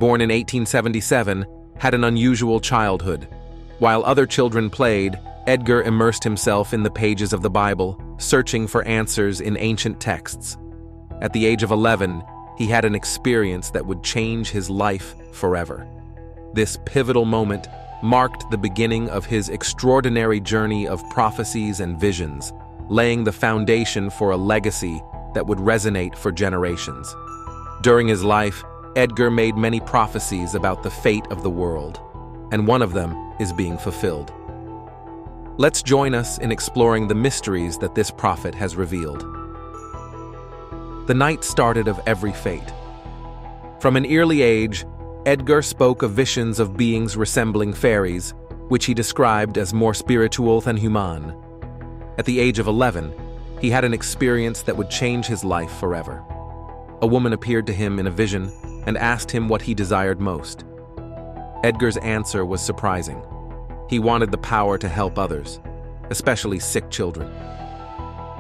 born in 1877, had an unusual childhood. While other children played, Edgar immersed himself in the pages of the Bible, searching for answers in ancient texts. At the age of 11, he had an experience that would change his life forever. This pivotal moment marked the beginning of his extraordinary journey of prophecies and visions, laying the foundation for a legacy that would resonate for generations. During his life, Edgar made many prophecies about the fate of the world, and one of them is being fulfilled. Let's join us in exploring the mysteries that this prophet has revealed. The night started of every fate. From an early age, Edgar spoke of visions of beings resembling fairies, which he described as more spiritual than human. At the age of 11, he had an experience that would change his life forever. A woman appeared to him in a vision and asked him what he desired most. Edgar's answer was surprising. He wanted the power to help others, especially sick children.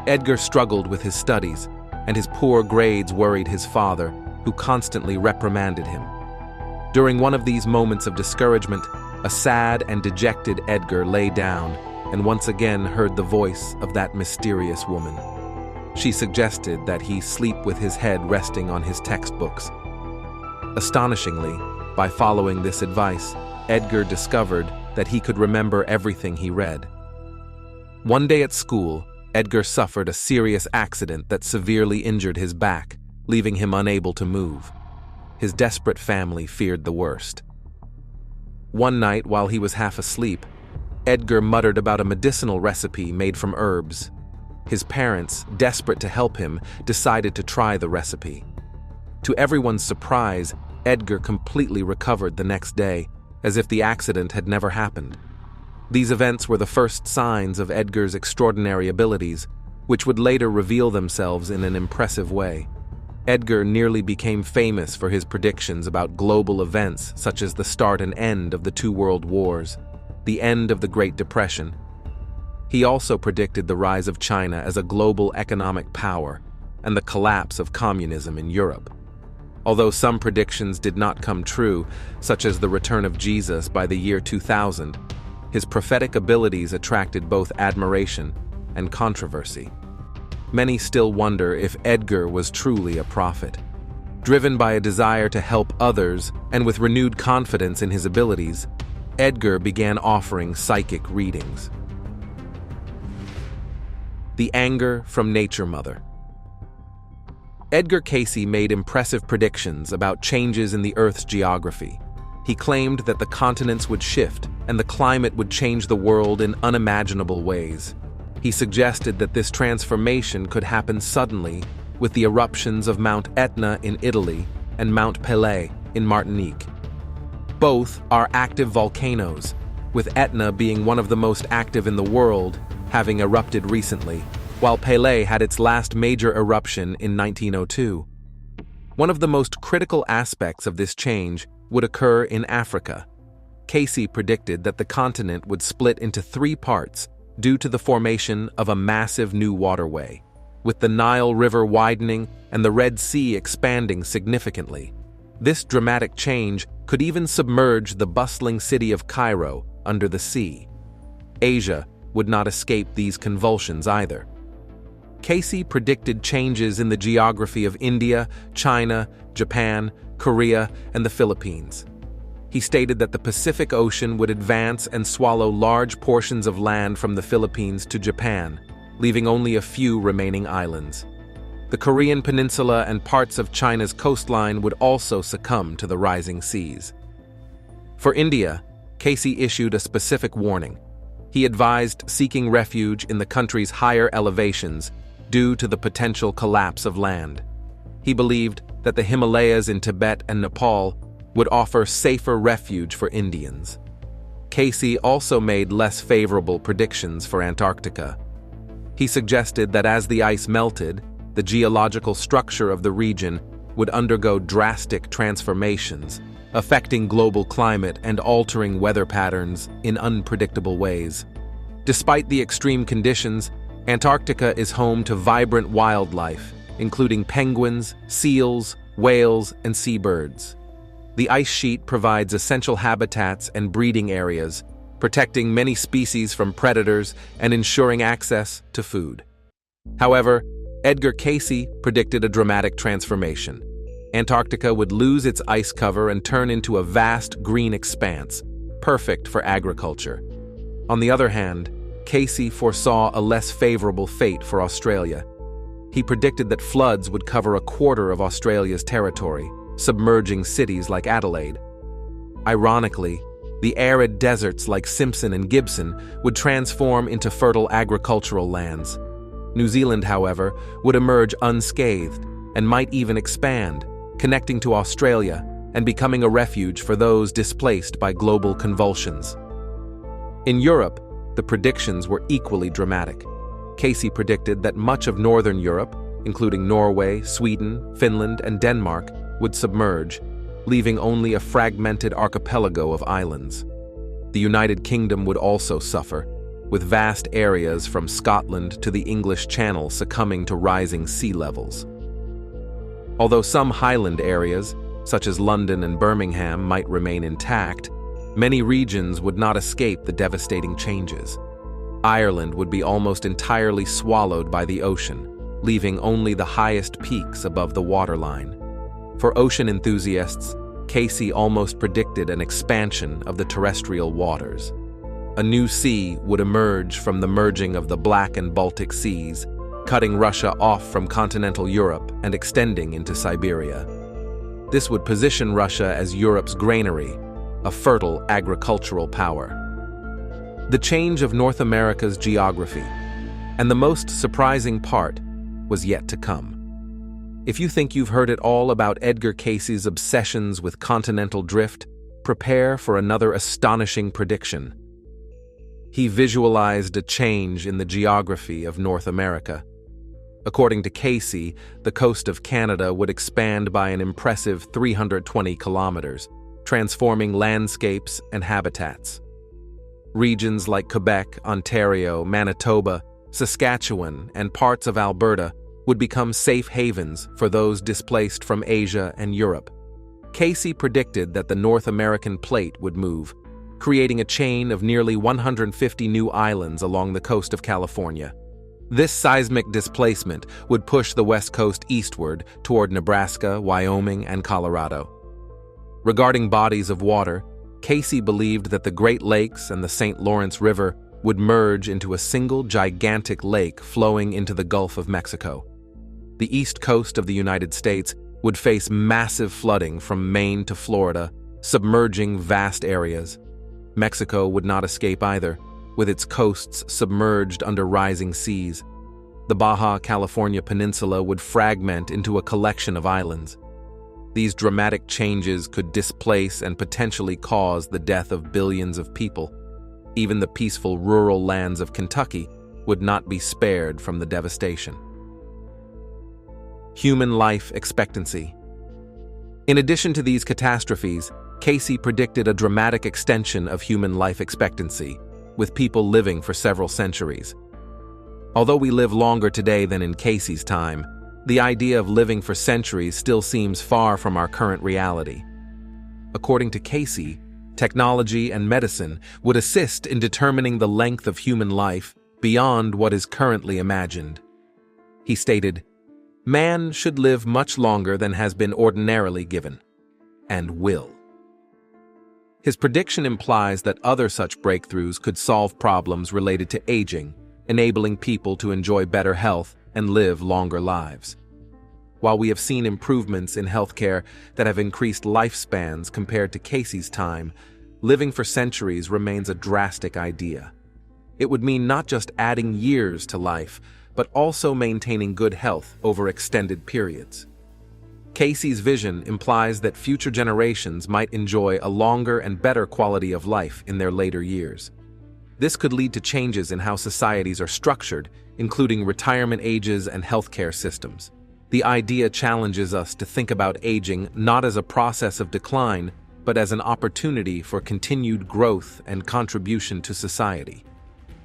Edgar struggled with his studies, and his poor grades worried his father, who constantly reprimanded him. During one of these moments of discouragement, a sad and dejected Edgar lay down and once again heard the voice of that mysterious woman. She suggested that he sleep with his head resting on his textbooks. Astonishingly, by following this advice, Edgar discovered that he could remember everything he read. One day at school, Edgar suffered a serious accident that severely injured his back, leaving him unable to move. His desperate family feared the worst. One night, while he was half asleep, Edgar muttered about a medicinal recipe made from herbs. His parents, desperate to help him, decided to try the recipe. To everyone's surprise, Edgar completely recovered the next day, as if the accident had never happened. These events were the first signs of Edgar's extraordinary abilities, which would later reveal themselves in an impressive way. Edgar nearly became famous for his predictions about global events such as the start and end of the two world wars, the end of the Great Depression. He also predicted the rise of China as a global economic power and the collapse of communism in Europe. Although some predictions did not come true, such as the return of Jesus by the year 2000, his prophetic abilities attracted both admiration and controversy. Many still wonder if Edgar was truly a prophet. Driven by a desire to help others and with renewed confidence in his abilities, Edgar began offering psychic readings. The anger from Nature Mother. Edgar Cayce made impressive predictions about changes in the Earth's geography. He claimed that the continents would shift and the climate would change the world in unimaginable ways. He suggested that this transformation could happen suddenly with the eruptions of Mount Etna in Italy and Mount Pelée in Martinique. Both are active volcanoes, with Etna being one of the most active in the world, having erupted recently, while Pelée had its last major eruption in 1902. One of the most critical aspects of this change would occur in Africa. Cayce predicted that the continent would split into 3 parts due to the formation of a massive new waterway, with the Nile River widening and the Red Sea expanding significantly. This dramatic change could even submerge the bustling city of Cairo under the sea. Asia would not escape these convulsions either. Cayce predicted changes in the geography of India, China, Japan, Korea, and the Philippines. He stated that the Pacific Ocean would advance and swallow large portions of land from the Philippines to Japan, leaving only a few remaining islands. The Korean peninsula and parts of China's coastline would also succumb to the rising seas. For India, Cayce issued a specific warning. He advised seeking refuge in the country's higher elevations due to the potential collapse of land. He believed that the Himalayas in Tibet and Nepal would offer safer refuge for Indians. Cayce also made less favorable predictions for Antarctica. He suggested that as the ice melted, the geological structure of the region would undergo drastic transformations, affecting global climate and altering weather patterns in unpredictable ways. Despite the extreme conditions, Antarctica is home to vibrant wildlife, including penguins, seals, whales, and seabirds. The ice sheet provides essential habitats and breeding areas, protecting many species from predators and ensuring access to food. However, Edgar Cayce predicted a dramatic transformation. Antarctica would lose its ice cover and turn into a vast green expanse, perfect for agriculture. On the other hand, Cayce foresaw a less favorable fate for Australia. He predicted that floods would cover a quarter of Australia's territory, submerging cities like Adelaide. Ironically, the arid deserts like Simpson and Gibson would transform into fertile agricultural lands. New Zealand, however, would emerge unscathed and might even expand, connecting to Australia and becoming a refuge for those displaced by global convulsions. In Europe, the predictions were equally dramatic. Cayce predicted that much of northern Europe, including Norway, Sweden, Finland, and Denmark, would submerge, leaving only a fragmented archipelago of islands. The United Kingdom would also suffer, with vast areas from Scotland to the English Channel succumbing to rising sea levels. Although some highland areas, such as London and Birmingham, might remain intact, many regions would not escape the devastating changes. Ireland would be almost entirely swallowed by the ocean, leaving only the highest peaks above the waterline. For ocean enthusiasts, Cayce almost predicted an expansion of the terrestrial waters. A new sea would emerge from the merging of the Black and Baltic Seas, cutting Russia off from continental Europe and extending into Siberia. This would position Russia as Europe's granary, a fertile agricultural power. The change of North America's geography, and the most surprising part, was yet to come. If you think you've heard it all about Edgar Cayce's obsessions with continental drift, prepare for another astonishing prediction. He visualized a change in the geography of North America. According to Cayce, the coast of Canada would expand by an impressive 320 kilometers, transforming landscapes and habitats. Regions like Quebec, Ontario, Manitoba, Saskatchewan, and parts of Alberta would become safe havens for those displaced from Asia and Europe. Cayce predicted that the North American plate would move, creating a chain of nearly 150 new islands along the coast of California. This seismic displacement would push the West Coast eastward toward Nebraska, Wyoming, and Colorado. Regarding bodies of water, Cayce believed that the Great Lakes and the St. Lawrence River would merge into a single gigantic lake flowing into the Gulf of Mexico. The east coast of the United States would face massive flooding from Maine to Florida, submerging vast areas. Mexico would not escape either, with its coasts submerged under rising seas. The Baja California Peninsula would fragment into a collection of islands. These dramatic changes could displace and potentially cause the death of billions of people. Even the peaceful rural lands of Kentucky would not be spared from the devastation. Human life expectancy. In addition to these catastrophes, Cayce predicted a dramatic extension of human life expectancy, with people living for several centuries. Although we live longer today than in Cayce's time, the idea of living for centuries still seems far from our current reality. According to Cayce, technology and medicine would assist in determining the length of human life beyond what is currently imagined. He stated, "Man should live much longer than has been ordinarily given, and will." His prediction implies that other such breakthroughs could solve problems related to aging, enabling people to enjoy better health and live longer lives. While we have seen improvements in healthcare that have increased lifespans compared to Cayce's time, living for centuries remains a drastic idea. It would mean not just adding years to life, but also maintaining good health over extended periods. Cayce's vision implies that future generations might enjoy a longer and better quality of life in their later years. This could lead to changes in how societies are structured, including retirement ages and healthcare systems. The idea challenges us to think about aging not as a process of decline, but as an opportunity for continued growth and contribution to society.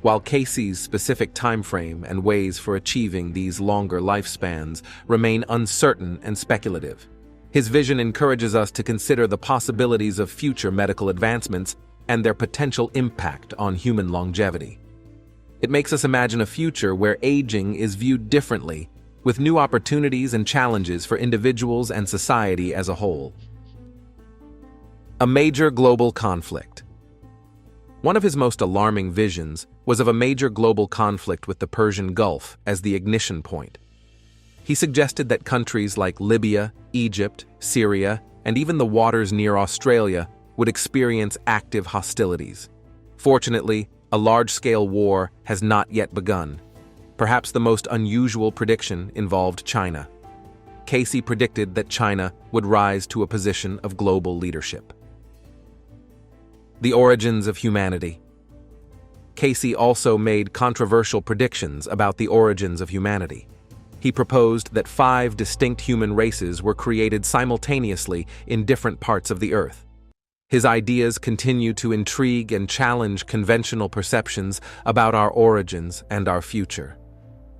While Cayce's specific timeframe and ways for achieving these longer lifespans remain uncertain and speculative, His vision encourages us to consider the possibilities of future medical advancements and their potential impact on human longevity. It makes us imagine a future where aging is viewed differently, with new opportunities and challenges for individuals and society as a whole. A major global conflict. One of his most alarming visions was of a major global conflict with the Persian Gulf as the ignition point. He suggested that countries like Libya, Egypt, Syria, and even the waters near Australia would experience active hostilities. Fortunately, a large-scale war has not yet begun. Perhaps the most unusual prediction involved China. Cayce predicted that China would rise to a position of global leadership. The origins of humanity. Cayce also made controversial predictions about the origins of humanity. He proposed that 5 distinct human races were created simultaneously in different parts of the earth. His ideas continue to intrigue and challenge conventional perceptions about our origins and our future.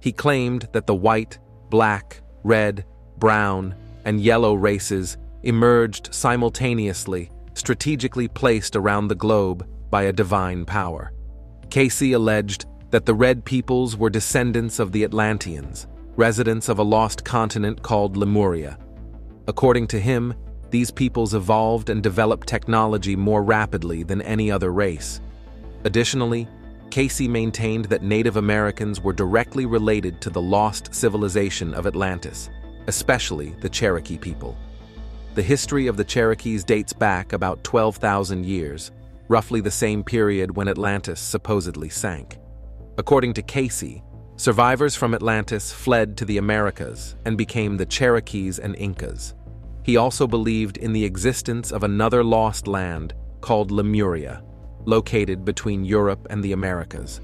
He claimed that the white, black, red, brown, and yellow races emerged simultaneously, strategically placed around the globe by a divine power. Cayce alleged that the red peoples were descendants of the Atlanteans, residents of a lost continent called Lemuria. According to him, these peoples evolved and developed technology more rapidly than any other race. Additionally, Cayce maintained that Native Americans were directly related to the lost civilization of Atlantis, especially the Cherokee people. The history of the Cherokees dates back about 12,000 years, roughly the same period when Atlantis supposedly sank. According to Cayce, survivors from Atlantis fled to the Americas and became the Cherokees and Incas. He also believed in the existence of another lost land called Lemuria, located between Europe and the Americas.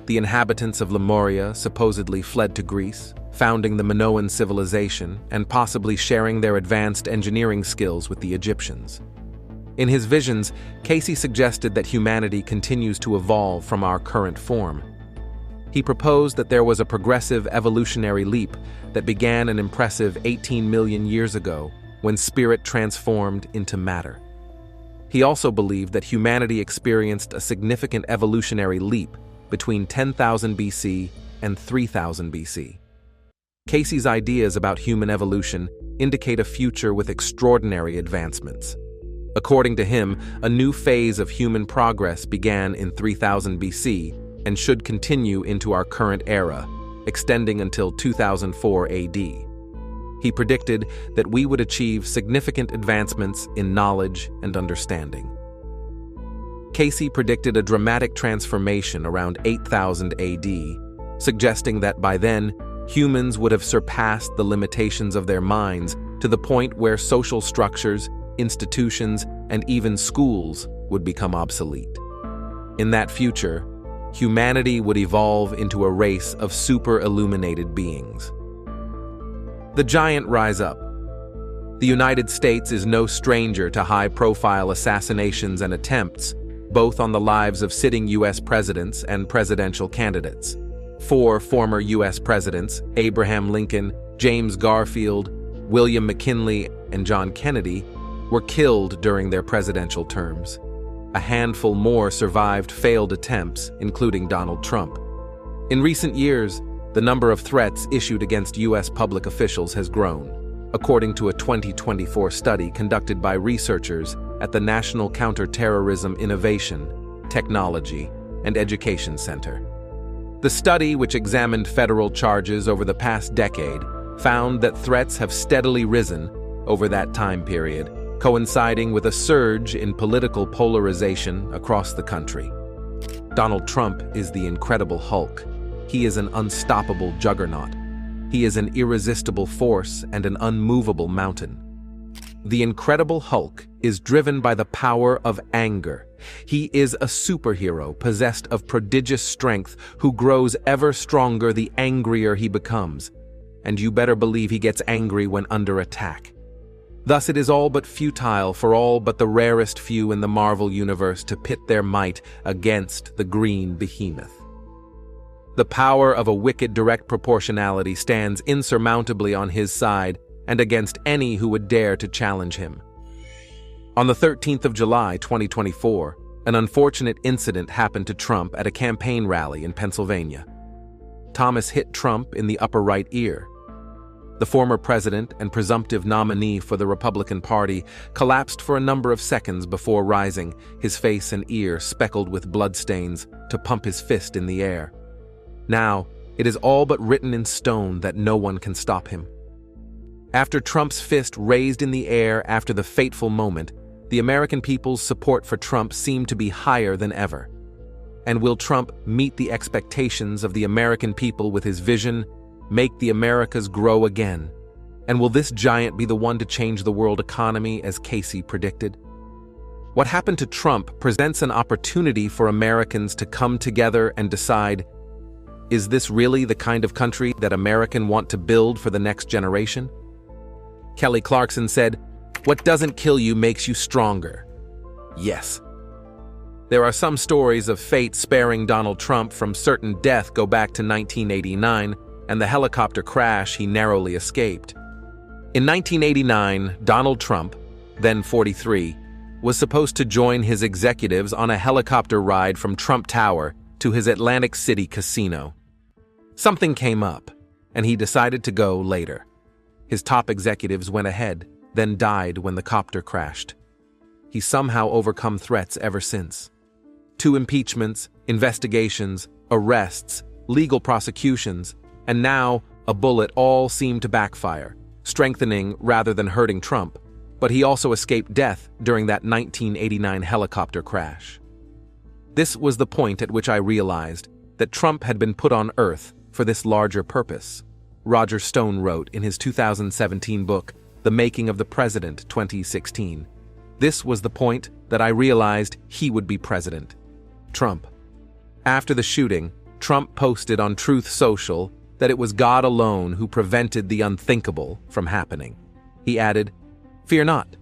The inhabitants of Lemuria supposedly fled to Greece, founding the Minoan civilization and possibly sharing their advanced engineering skills with the Egyptians. In his visions, Cayce suggested that humanity continues to evolve from our current form. He proposed that there was a progressive evolutionary leap that began an impressive 18 million years ago when spirit transformed into matter. He also believed that humanity experienced a significant evolutionary leap between 10,000 BC and 3000 BC. Cayce's ideas about human evolution indicate a future with extraordinary advancements. According to him, a new phase of human progress began in 3000 BC and should continue into our current era, extending until 2004 AD. He predicted that we would achieve significant advancements in knowledge and understanding. Cayce predicted a dramatic transformation around 8000 AD, suggesting that by then, humans would have surpassed the limitations of their minds to the point where social structures, institutions, and even schools would become obsolete. In that future, humanity would evolve into a race of super-illuminated beings. The giant rise up. The United States is no stranger to high-profile assassinations and attempts, both on the lives of sitting U.S. presidents and presidential candidates. 4 former U.S. presidents, Abraham Lincoln, James Garfield, William McKinley, and John Kennedy, were killed during their presidential terms. A handful more survived failed attempts, including Donald Trump. In recent years, the number of threats issued against U.S. public officials has grown, according to a 2024 study conducted by researchers at the National Counterterrorism Innovation, Technology, and Education Center. The study, which examined federal charges over the past decade, found that threats have steadily risen over that time period, coinciding with a surge in political polarization across the country. Donald Trump is the Incredible Hulk. He is an unstoppable juggernaut. He is an irresistible force and an unmovable mountain. The Incredible Hulk is driven by the power of anger. He is a superhero possessed of prodigious strength who grows ever stronger the angrier he becomes. And you better believe he gets angry when under attack. Thus it is all but futile for all but the rarest few in the Marvel Universe to pit their might against the green behemoth. The power of a wicked direct proportionality stands insurmountably on his side and against any who would dare to challenge him. On the 13th of July, 2024, an unfortunate incident happened to Trump at a campaign rally in Pennsylvania. Thomas hit Trump in the upper right ear. The former president and presumptive nominee for the Republican Party collapsed for a number of seconds before rising, his face and ear speckled with bloodstains, to pump his fist in the air. Now, it is all but written in stone that no one can stop him. After Trump's fist raised in the air after the fateful moment, the American people's support for Trump seemed to be higher than ever. And will Trump meet the expectations of the American people with his vision, make the Americas grow again? And will this giant be the one to change the world economy as Cayce predicted? What happened to Trump presents an opportunity for Americans to come together and decide, is this really the kind of country that Americans want to build for the next generation? Kelly Clarkson said, "What doesn't kill you makes you stronger." Yes. There are some stories of fate sparing Donald Trump from certain death go back to 1989 and the helicopter crash he narrowly escaped. In 1989, Donald Trump, then 43, was supposed to join his executives on a helicopter ride from Trump Tower to his Atlantic City casino. Something came up, and he decided to go later. His top executives went ahead, then died when the copter crashed. He's somehow overcome threats ever since. 2 impeachments, investigations, arrests, legal prosecutions, and now a bullet all seem to backfire, strengthening rather than hurting Trump, but he also escaped death during that 1989 helicopter crash. This was the point at which I realized that Trump had been put on Earth for this larger purpose, Roger Stone wrote in his 2017 book, The Making of the President, 2016. This was the point that I realized he would be president. Trump. After the shooting, Trump posted on Truth Social that it was God alone who prevented the unthinkable from happening. He added, "Fear not."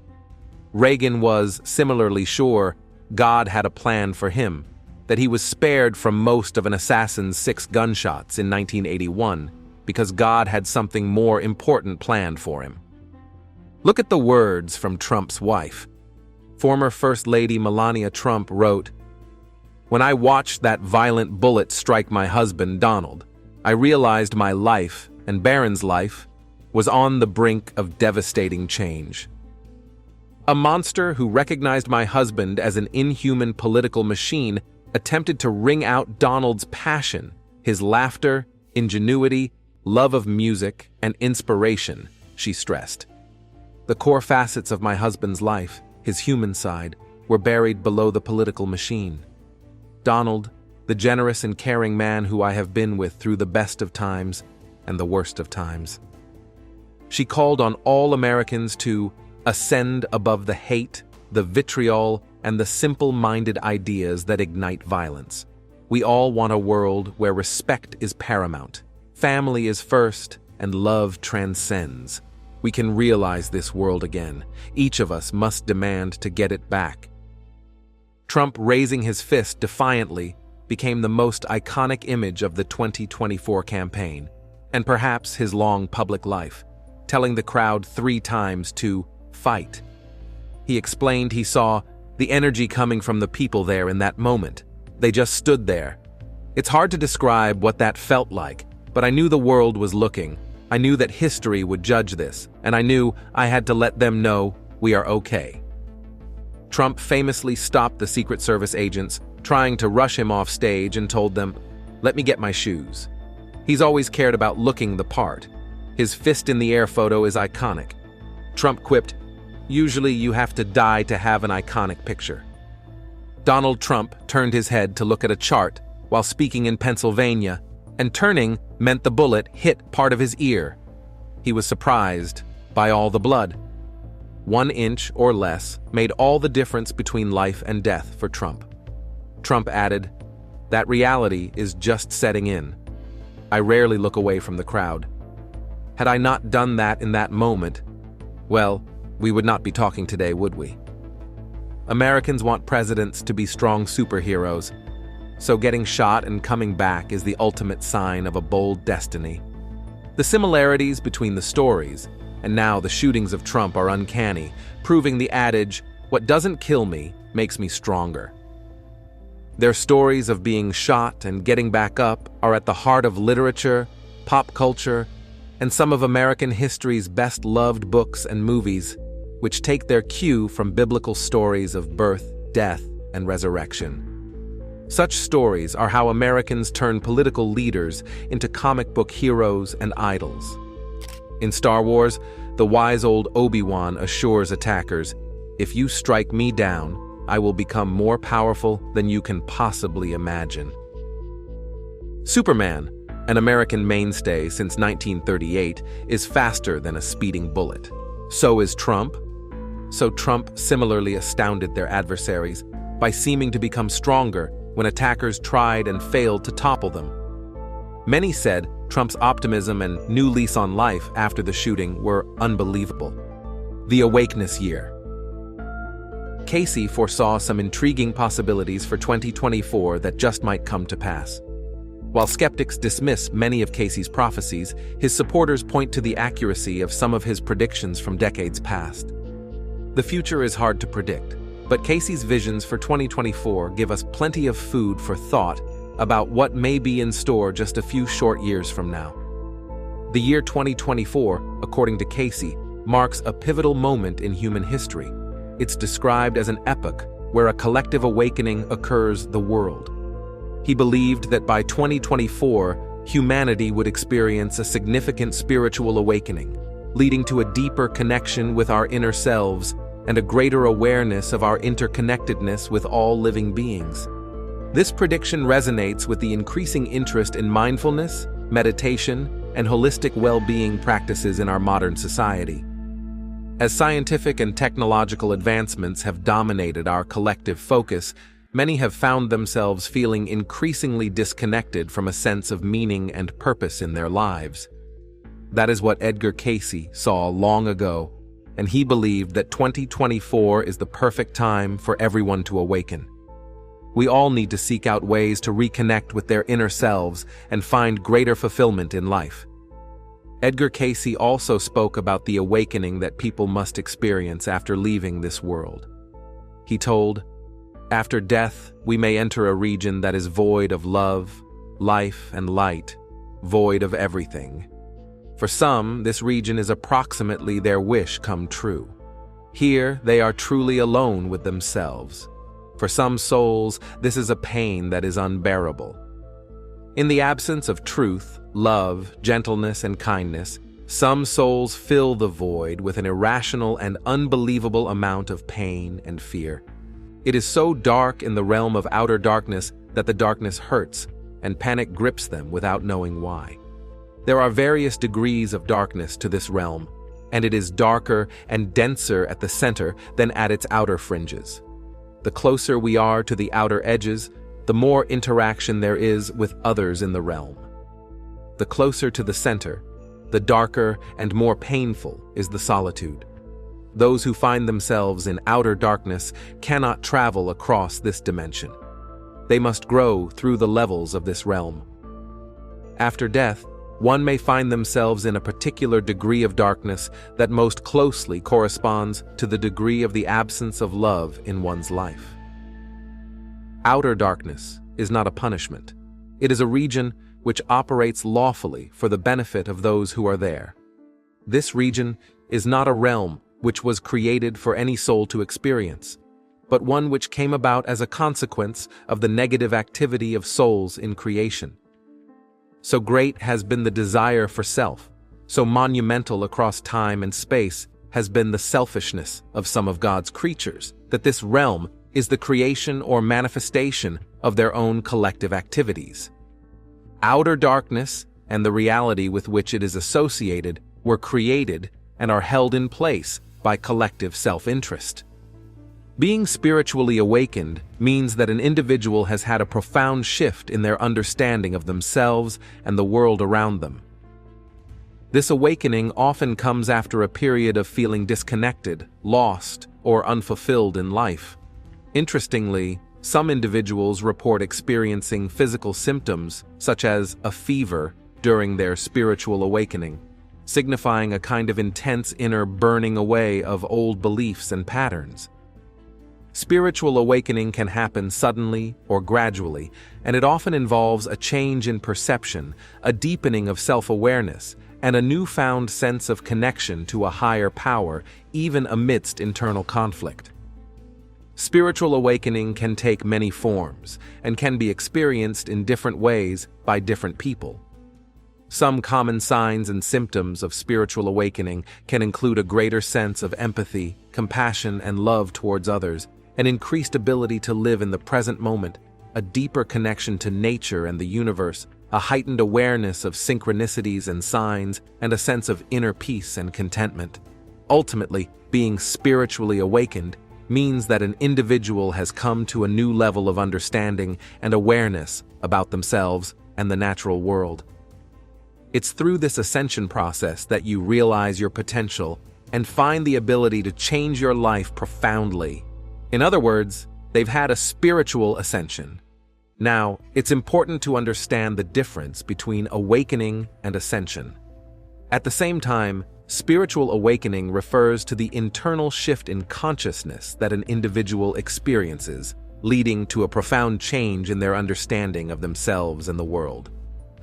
Reagan was similarly sure God had a plan for him, that he was spared from most of an assassin's 6 gunshots in 1981 because God had something more important planned for him. Look at the words from Trump's wife. Former First Lady Melania Trump wrote, "When I watched that violent bullet strike my husband, Donald, I realized my life, and Barron's life, was on the brink of devastating change. A monster who recognized my husband as an inhuman political machine attempted to wring out Donald's passion, his laughter, ingenuity, love of music, and inspiration," she stressed. "The core facets of my husband's life, his human side, were buried below the political machine. Donald, the generous and caring man who I have been with through the best of times and the worst of times." She called on all Americans to ascend above the hate, the vitriol, and the simple-minded ideas that ignite violence. We all want a world where respect is paramount, family is first, and love transcends. We can realize this world again. Each of us must demand to get it back. Trump raising his fist defiantly became the most iconic image of the 2024 campaign, and perhaps his long public life, telling the crowd 3 times to fight. He explained he saw the energy coming from the people there in that moment. They just stood there. It's hard to describe what that felt like, but I knew the world was looking. I knew that history would judge this, and I knew I had to let them know we are okay. Trump famously stopped the Secret Service agents trying to rush him off stage and told them, "Let me get my shoes." He's always cared about looking the part. His fist in the air photo is iconic. Trump quipped, "Usually you have to die to have an iconic picture." Donald Trump turned his head to look at a chart while speaking in Pennsylvania, and turning meant the bullet hit part of his ear. He was surprised by all the blood. 1 inch or less made all the difference between life and death for Trump. Trump added, "That reality is just setting in. I rarely look away from the crowd. Had I not done that in that moment, well, we would not be talking today, would we?" Americans want presidents to be strong superheroes, so getting shot and coming back is the ultimate sign of a bold destiny. The similarities between the stories, And now the shootings of Trump are uncanny, proving the adage, "What doesn't kill me makes me stronger." Their stories of being shot and getting back up are at the heart of literature, pop culture, and some of American history's best-loved books and movies, which take their cue from biblical stories of birth, death, and resurrection. Such stories are how Americans turn political leaders into comic book heroes and idols. In Star Wars, the wise old Obi-Wan assures attackers, "If you strike me down, I will become more powerful than you can possibly imagine." Superman, an American mainstay since 1938, is faster than a speeding bullet. So is Trump. So Trump similarly astounded their adversaries by seeming to become stronger when attackers tried and failed to topple them. Many said Trump's optimism and new lease on life after the shooting were unbelievable. The Awakeness Year. Cayce foresaw some intriguing possibilities for 2024 that just might come to pass. While skeptics dismiss many of Cayce's prophecies, his supporters point to the accuracy of some of his predictions from decades past. The future is hard to predict, but Cayce's visions for 2024 give us plenty of food for thought about what may be in store just a few short years from now. The year 2024, according to Cayce, marks a pivotal moment in human history. It's described as an epoch where a collective awakening occurs the world. He believed that by 2024, humanity would experience a significant spiritual awakening, leading to a deeper connection with our inner selves and a greater awareness of our interconnectedness with all living beings. This prediction resonates with the increasing interest in mindfulness, meditation, and holistic well-being practices in our modern society. As scientific and technological advancements have dominated our collective focus, many have found themselves feeling increasingly disconnected from a sense of meaning and purpose in their lives. That is what Edgar Cayce saw long ago, and he believed that 2024 is the perfect time for everyone to awaken. We all need to seek out ways to reconnect with their inner selves and find greater fulfillment in life. Edgar Cayce also spoke about the awakening that people must experience after leaving this world. He told, "After death, we may enter a region that is void of love, life, and light, void of everything. For some, this region is approximately their wish come true. Here, they are truly alone with themselves. For some souls, this is a pain that is unbearable. In the absence of truth, love, gentleness, and kindness, some souls fill the void with an irrational and unbelievable amount of pain and fear. It is so dark in the realm of outer darkness that the darkness hurts, and panic grips them without knowing why. There are various degrees of darkness to this realm, and it is darker and denser at the center than at its outer fringes. The closer we are to the outer edges, the more interaction there is with others in the realm. The closer to the center, the darker and more painful is the solitude. Those who find themselves in outer darkness cannot travel across this dimension. They must grow through the levels of this realm. After death, one may find themselves in a particular degree of darkness that most closely corresponds to the degree of the absence of love in one's life. Outer darkness is not a punishment. It is a region which operates lawfully for the benefit of those who are there. This region is not a realm which was created for any soul to experience, but one which came about as a consequence of the negative activity of souls in creation. So great has been the desire for self, so monumental across time and space has been the selfishness of some of God's creatures, that this realm is the creation or manifestation of their own collective activities. Outer darkness and the reality with which it is associated were created and are held in place by collective self-interest. Being spiritually awakened means that an individual has had a profound shift in their understanding of themselves and the world around them. This awakening often comes after a period of feeling disconnected, lost, or unfulfilled in life. Interestingly, some individuals report experiencing physical symptoms, such as a fever, during their spiritual awakening. signifying a kind of intense inner burning away of old beliefs and patterns. Spiritual awakening can happen suddenly or gradually, and it often involves a change in perception, a deepening of self-awareness, and a newfound sense of connection to a higher power, even amidst internal conflict. Spiritual awakening can take many forms and can be experienced in different ways by different people. Some common signs and symptoms of spiritual awakening can include a greater sense of empathy, compassion, and love towards others, an increased ability to live in the present moment, a deeper connection to nature and the universe, a heightened awareness of synchronicities and signs, and a sense of inner peace and contentment. Ultimately, being spiritually awakened means that an individual has come to a new level of understanding and awareness about themselves and the natural world. It's through this ascension process that you realize your potential and find the ability to change your life profoundly. In other words, they've had a spiritual ascension. Now, it's important to understand the difference between awakening and ascension. At the same time, spiritual awakening refers to the internal shift in consciousness that an individual experiences, leading to a profound change in their understanding of themselves and the world.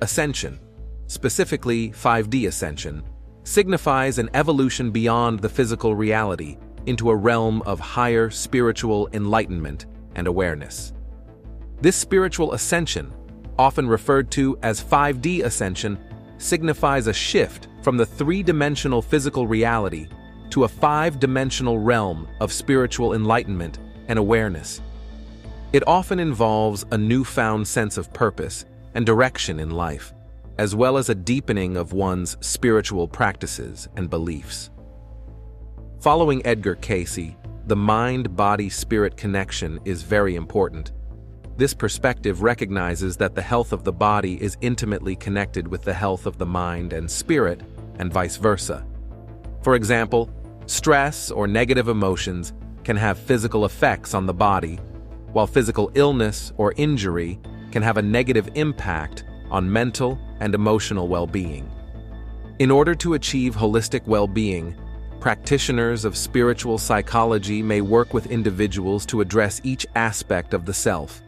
Ascension, specifically 5D ascension, signifies an evolution beyond the physical reality into a realm of higher spiritual enlightenment and awareness. This spiritual ascension, often referred to as 5D ascension, signifies a shift from the three-dimensional physical reality to a five-dimensional realm of spiritual enlightenment and awareness. It often involves a newfound sense of purpose and direction in life, as well as a deepening of one's spiritual practices and beliefs. Following Edgar Cayce, the mind-body-spirit connection is very important. This perspective recognizes that the health of the body is intimately connected with the health of the mind and spirit, and vice versa. For example, stress or negative emotions can have physical effects on the body, while physical illness or injury can have a negative impact on mental and emotional well-being. In order to achieve holistic well-being, practitioners of spiritual psychology may work with individuals to address each aspect of the self.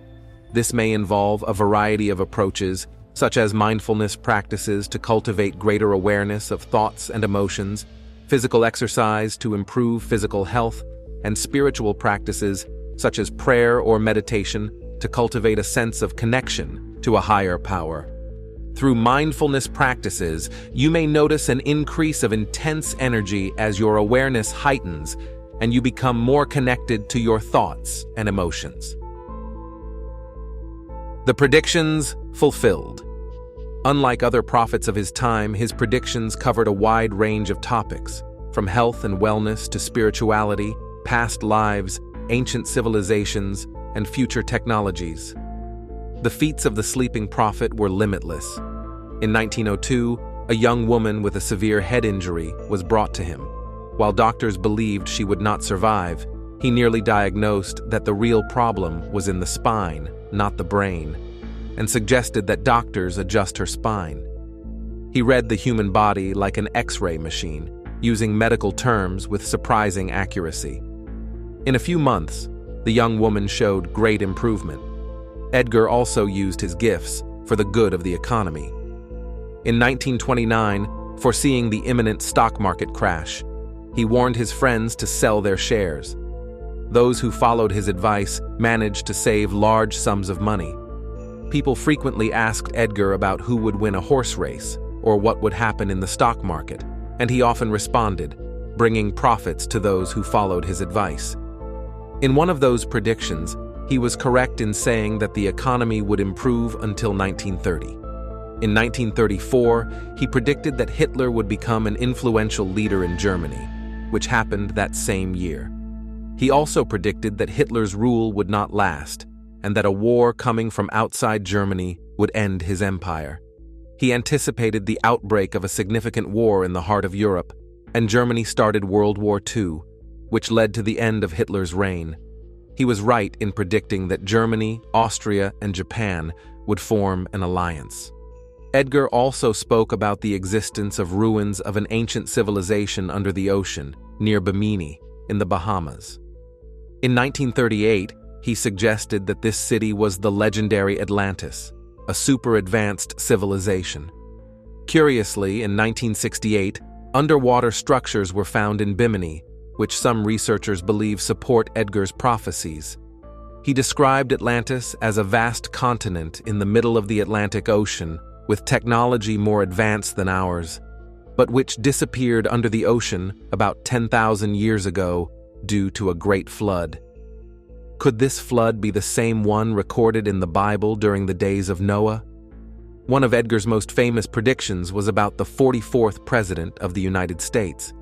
This may involve a variety of approaches, such as mindfulness practices to cultivate greater awareness of thoughts and emotions, physical exercise to improve physical health, and spiritual practices, such as prayer or meditation, to cultivate a sense of connection to a higher power. Through mindfulness practices, you may notice an increase of intense energy as your awareness heightens and you become more connected to your thoughts and emotions. The predictions fulfilled. Unlike other prophets of his time, his predictions covered a wide range of topics, from health and wellness to spirituality, past lives, ancient civilizations, and future technologies. The feats of the sleeping prophet were limitless. In 1902, a young woman with a severe head injury was brought to him. While doctors believed she would not survive, he nearly diagnosed that the real problem was in the spine, not the brain, and suggested that doctors adjust her spine. He read the human body like an X-ray machine, using medical terms with surprising accuracy. In a few months, the young woman showed great improvement. Edgar also used his gifts for the good of the economy. In 1929, foreseeing the imminent stock market crash, he warned his friends to sell their shares. Those who followed his advice managed to save large sums of money. People frequently asked Edgar about who would win a horse race or what would happen in the stock market, and he often responded, bringing profits to those who followed his advice. In one of those predictions, he was correct in saying that the economy would improve until 1930. In 1934, he predicted that Hitler would become an influential leader in Germany, which happened that same year. He also predicted that Hitler's rule would not last, and that a war coming from outside Germany would end his empire. He anticipated the outbreak of a significant war in the heart of Europe, and Germany started World War II, which led to the end of Hitler's reign. He was right in predicting that Germany, Austria, and Japan would form an alliance. Edgar also spoke about the existence of ruins of an ancient civilization under the ocean, near Bimini, in the Bahamas. In 1938, he suggested that this city was the legendary Atlantis, a super-advanced civilization. Curiously, in 1968, underwater structures were found in Bimini, which some researchers believe support Edgar's prophecies. He described Atlantis as a vast continent in the middle of the Atlantic Ocean, with technology more advanced than ours, but which disappeared under the ocean about 10,000 years ago due to a great flood. Could this flood be the same one recorded in the Bible during the days of Noah? One of Edgar's most famous predictions was about the 44th president of the United States.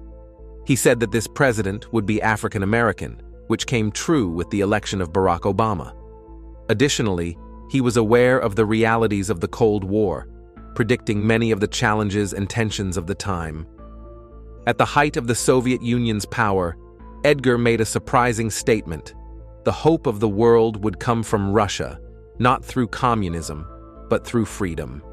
He said that this president would be African American, which came true with the election of Barack Obama. Additionally, he was aware of the realities of the Cold War, predicting many of the challenges and tensions of the time. At the height of the Soviet Union's power, Edgar made a surprising statement. The hope of the world would come from Russia, not through communism, but through freedom.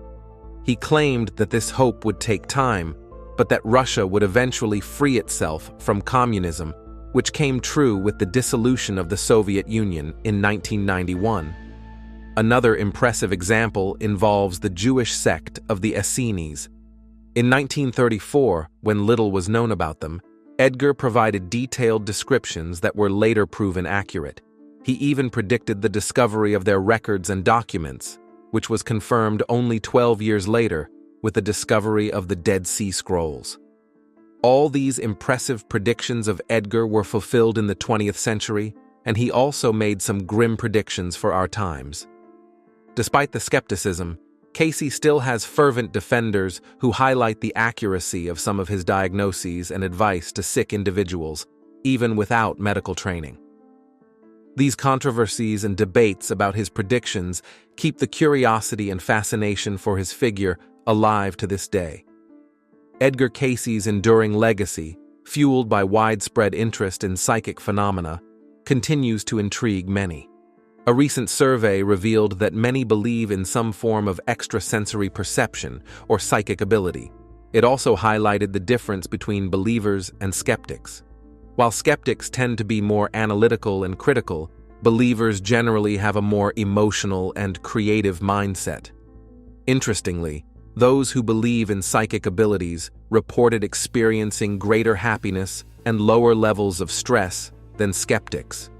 He claimed that this hope would take time, but that Russia would eventually free itself from communism, which came true with the dissolution of the Soviet Union in 1991. Another impressive example involves the Jewish sect of the Essenes. In 1934, when little was known about them, Edgar provided detailed descriptions that were later proven accurate. He even predicted the discovery of their records and documents, which was confirmed only 12 years later with the discovery of the Dead Sea Scrolls. All these impressive predictions of Edgar were fulfilled in the 20th century, and he also made some grim predictions for our times. Despite the skepticism, Cayce still has fervent defenders who highlight the accuracy of some of his diagnoses and advice to sick individuals, even without medical training. These controversies and debates about his predictions keep the curiosity and fascination for his figure alive to this day. Edgar Cayce's enduring legacy, fueled by widespread interest in psychic phenomena, continues to intrigue many. A recent survey revealed that many believe in some form of extrasensory perception or psychic ability. It also highlighted the difference between believers and skeptics. While skeptics tend to be more analytical and critical, believers generally have a more emotional and creative mindset. Interestingly, those who believe in psychic abilities reported experiencing greater happiness and lower levels of stress than skeptics.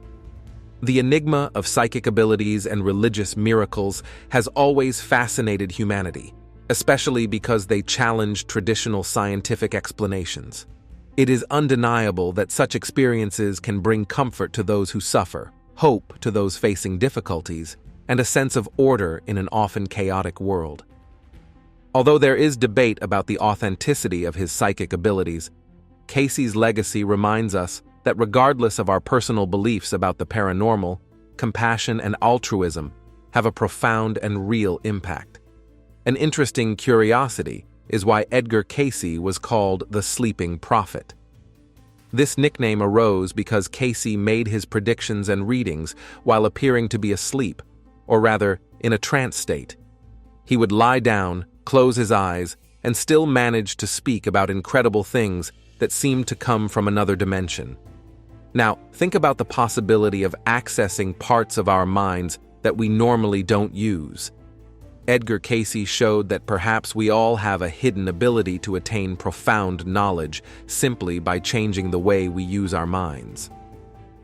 The enigma of psychic abilities and religious miracles has always fascinated humanity, especially because they challenge traditional scientific explanations. It is undeniable that such experiences can bring comfort to those who suffer, hope to those facing difficulties, and a sense of order in an often chaotic world. Although there is debate about the authenticity of his psychic abilities, Cayce's legacy reminds us that regardless of our personal beliefs about the paranormal, compassion and altruism have a profound and real impact. An interesting curiosity is why Edgar Cayce was called the Sleeping Prophet. This nickname arose because Cayce made his predictions and readings while appearing to be asleep, or rather, in a trance state. He would lie down, close his eyes, and still manage to speak about incredible things that seemed to come from another dimension. Now, think about the possibility of accessing parts of our minds that we normally don't use. Edgar Cayce showed that perhaps we all have a hidden ability to attain profound knowledge simply by changing the way we use our minds.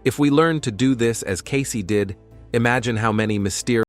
If we learn to do this as Cayce did, imagine how many mysterious